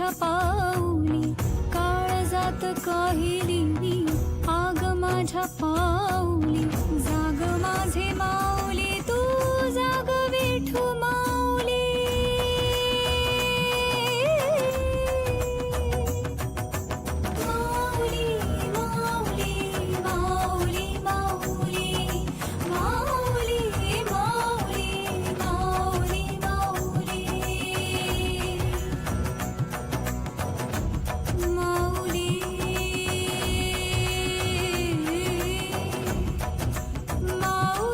माझ्या पाऊली, काळजात काहिली आग माझ्या पाऊली, जाग माझे माऊली तू जाग विठू माऊली. माऊली माऊली माऊली माऊली माऊली माऊली माऊली माऊली माऊली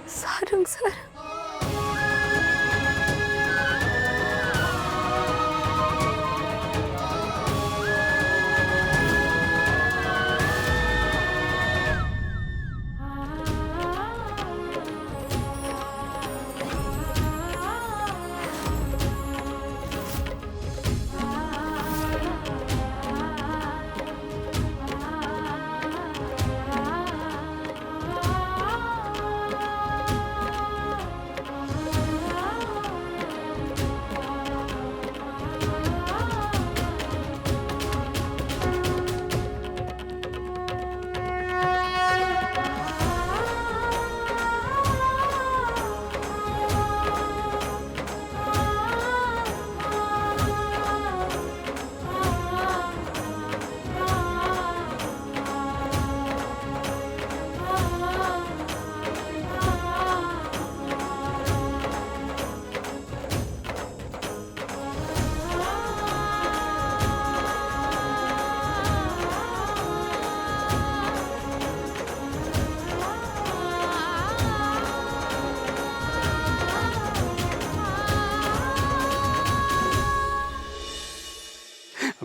सारंग सर,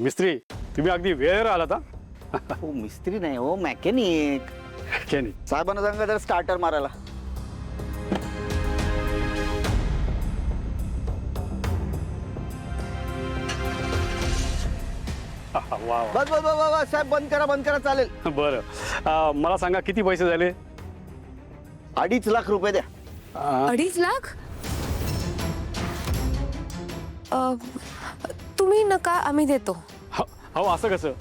मिस्त्री तुम्ही अगदी वेळेवर आलात हा. हो मिस्त्री नाही हो मॅकॅनिक. केनी साहेबांना सांगा जरा स्टार्टर मारायला. वा वा. बस बस बस बस साहेब बंद करा चालेल. बरं मला सांगा किती पैसे झाले? 2.5 लाख रुपये द्या. 2.5 लाख? तुम्ही नका, आम्ही देतो. हो असं कसं,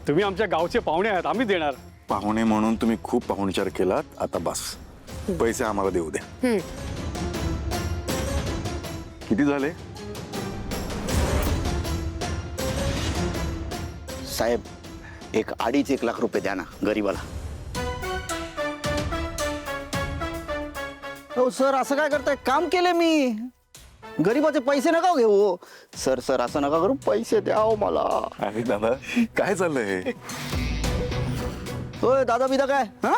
तुम्ही आमच्या गावचे पाहुणे आहात, आम्ही देणार. पाहुणे म्हणून तुम्ही खूप पाहुणचार केलात, आता बस पैसे आम्हाला देऊ द्या. किती झाले? साहेब एक 2.5 लाख रुपये द्या ना गरीबाला. हो सर असं काय करताय? काम केले मी. गरीबाचे पैसे नका घेऊ. सर सर असं नका करू, पैसे द्या हो मला. अरे दादा काय चाललंय? होय दादा बिदा काय? हा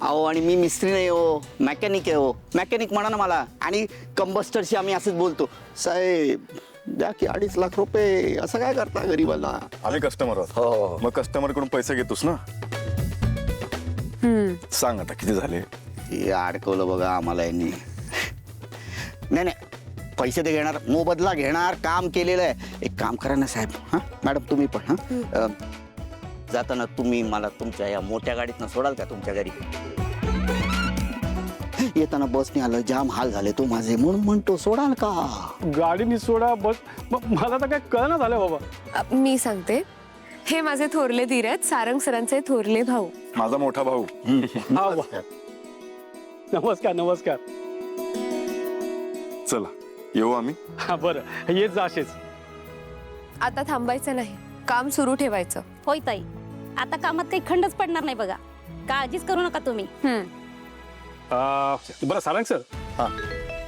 अहो आणि मी मिस्त्री नाही हो, मॅकॅनिक आहे हो. मॅकॅनिक म्हणा ना मला. आणि कंबस्टरशी आम्ही असंच बोलतो. साहेब द्या की 2.5 लाख रुपये. असं काय करता गरीबाला? आम्ही कस्टमर आहोत. हो मग कस्टमर कडून पैसे घेतोस ना. सांग आता किती झाले? हे अडकवलं बघा आम्हाला यांनी. नाही नाही पैसे ते घेणार, मोबदला घेणार, काम केलेलं आहे. एक काम करा ना साहेब. हां मॅडम तुम्ही पण हां जाताना तुम्ही मला तुमच्या या मोठ्या गाडीतनं सोडाल का तुमच्या घरी? येताना बसने आलं, जाम हाल झाले तो माझे, म्हणून म्हणतो सोडाल का? गाडीनी सोडा बस. मला तर काय कळना झालं बाबा. मी सांगते, हे माझे थोरले धीर आहेत, सारंग सरांचे थोरले भाऊ. माझा मोठा भाऊ. हा वा. नमस्कार नमस्कार. चला येऊ आम्ही. हा बरं येत जा असेच. आता थांबायचं नाही, काम सुरू ठेवायचं. होय ताई, आता कामात काही खंडच पडणार नाही बघा, काळजीच करू नका तुम्ही. बरं सारंग सर,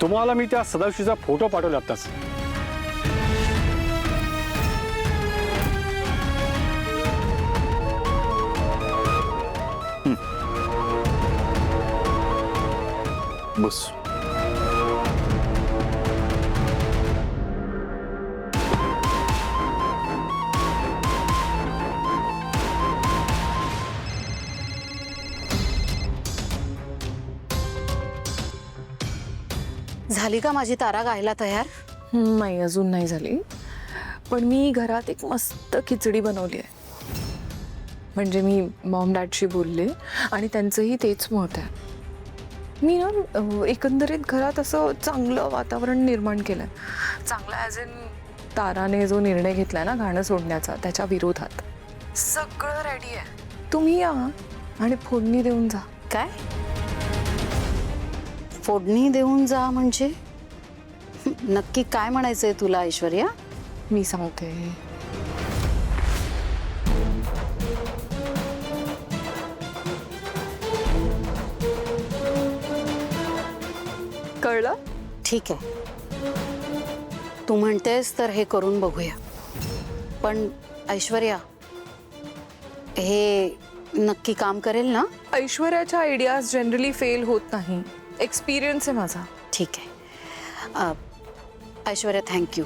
तुम्हाला मी त्या सदाशिवचा फोटो पाठवला आत्ताच. बस. झाली का माझी तारा गायला तयार? नाही अजून नाही झाली, पण मी घरात एक मस्त खिचडी बनवली आहे. म्हणजे मी मॉम डॅडशी बोलले आणि त्यांचंही तेच मत आहे. मी ना एकंदरीत घरात असं चांगलं वातावरण निर्माण केलं आहे. चांगलं ॲज इन ताराने जो निर्णय घेतला ना गाणं सोडण्याचा, त्याच्या विरोधात सगळं रेडी आहे. तुम्ही या आणि फोडणी देऊन जा. काय फोडणी देऊन जा म्हणजे? नक्की काय म्हणायचंय तुला ऐश्वर्या? मी सांगते. कळलं? ठीक आहे, तू म्हणतेस तर हे करून बघूया. पण ऐश्वर्या, हे नक्की काम करेल ना? ऐश्वर्याच्या आयडियाज जनरली फेल होत नाही. एक्सपिरियन्स आहे माझा. ठीक आहे ऐश्वर्या, थँक्यू.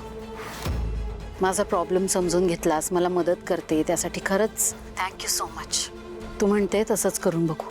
माझा प्रॉब्लेम समजून घेतलास, मला मदत करते, त्यासाठी खरंच थँक्यू सो मच. तू म्हणते तसंच करून बघू.